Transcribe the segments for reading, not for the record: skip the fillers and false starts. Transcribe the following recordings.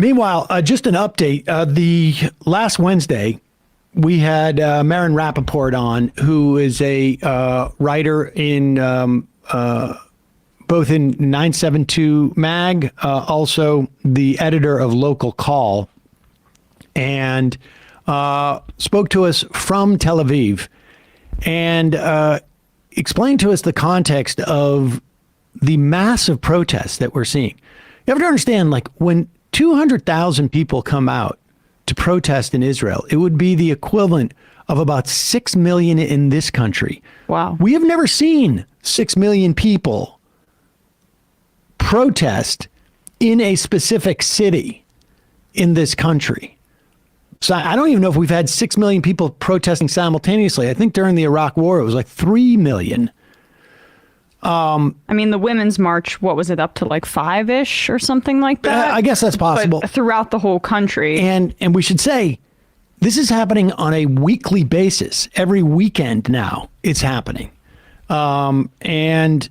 Meanwhile, just an update. The last Wednesday, we had Marin Rappaport on, who is a writer in both in 972 Mag, also the editor of Local Call, and spoke to us from Tel Aviv and explained to us the context of the massive protests that we're seeing. You have to understand, like, when 200,000 people come out to protest in Israel, it would be the equivalent of about 6 million in this country. Wow. We have never seen 6 million people protest in a specific city in this country. So I don't even know if we've had 6 million people protesting simultaneously. I think during the Iraq War, it was like 3 million. I mean, the Women's March, what was it, up to like 5-ish or something like that? I guess that's possible. But throughout the whole country. And we should say, this is happening on a weekly basis. Every weekend now, it's happening. And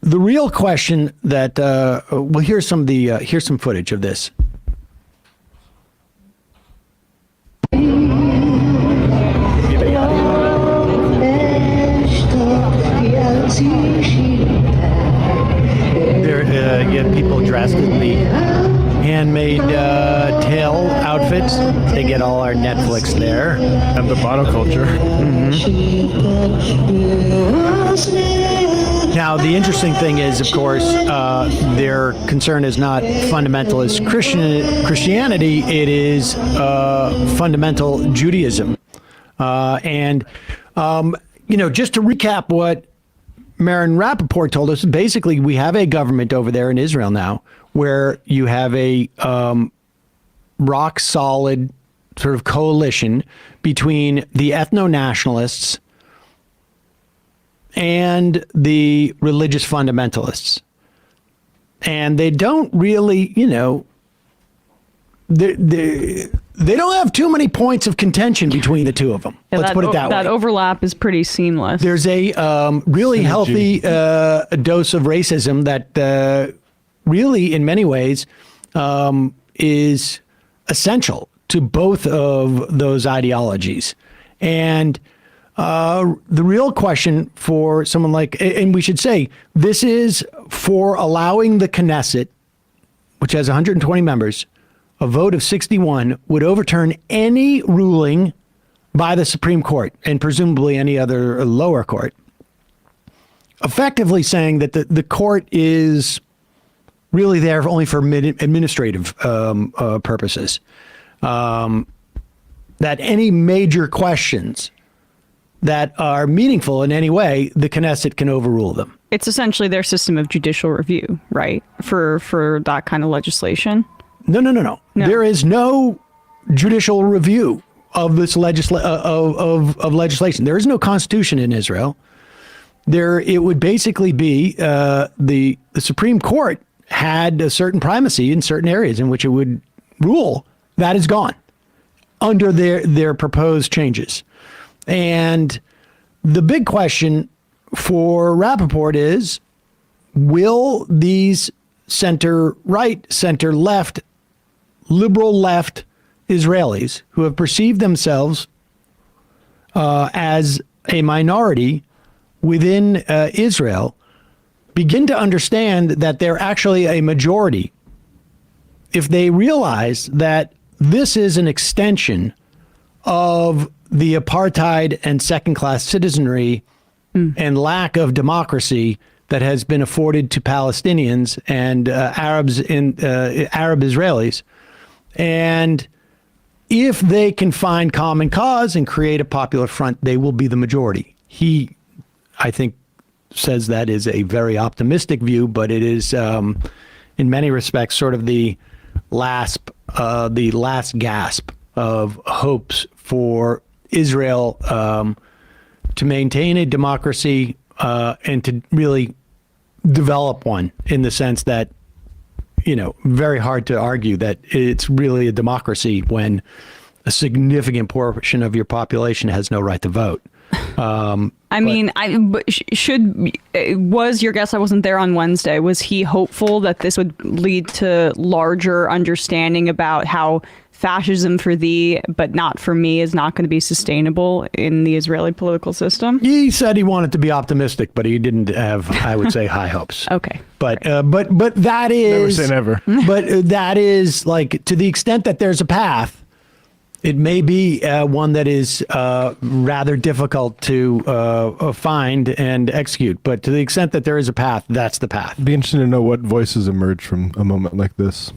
the real question that, well, here's some footage of this. There, you have people dressed in the handmade tail outfits. They get all our Netflix there. And the monoculture. Now, the interesting thing is, of course, their concern is not fundamentalist Christianity. It is fundamental Judaism. And just to recap what Marin Rappaport told us, basically, we have a government over there in Israel now where you have a rock solid sort of coalition between the ethno-nationalists and the religious fundamentalists. And they don't really, they don't have too many points of contention between the two of them. Let's put it that way. That overlap is pretty seamless. There's a really healthy dose of racism that really, in many ways, is essential to both of those ideologies. And the real question for someone like, and we should say, this is for allowing the Knesset, which has 120 members, a vote of 61 would overturn any ruling by the Supreme Court and presumably any other lower court, effectively saying that the court is really there only for administrative purposes, that any major questions that are meaningful in any way, the Knesset can overrule them. It's essentially their system of judicial review, right? For that kind of legislation. No. There is no judicial review of this of legislation. There is no constitution in Israel. It would basically be the Supreme Court had a certain primacy in certain areas in which it would rule. That is gone under their proposed changes. And the big question for Rappaport is, will these center-right, center-left, liberal-left Israelis who have perceived themselves as a minority within Israel begin to understand that they're actually a majority if they realize that this is an extension of the apartheid and second-class citizenry and lack of democracy that has been afforded to Palestinians and Arab Israelis. And if they can find common cause and create a popular front, they will be the majority. He, I think, says that is a very optimistic view, but it is, in many respects, sort of the last gasp of hopes for Israel to maintain a democracy and to really develop one, in the sense that, very hard to argue that it's really a democracy when a significant portion of your population has no right to vote. I mean, was your guess, I wasn't there on Wednesday, was he hopeful that this would lead to larger understanding about how fascism for thee, but not for me, is not going to be sustainable in the Israeli political system? He said he wanted to be optimistic, but he didn't have, I would say, high hopes. Okay. But that is... Never say never. But that is, like, to the extent that there's a path, it may be one that is rather difficult to find and execute. But to the extent that there is a path, that's the path. It'd be interesting to know what voices emerge from a moment like this.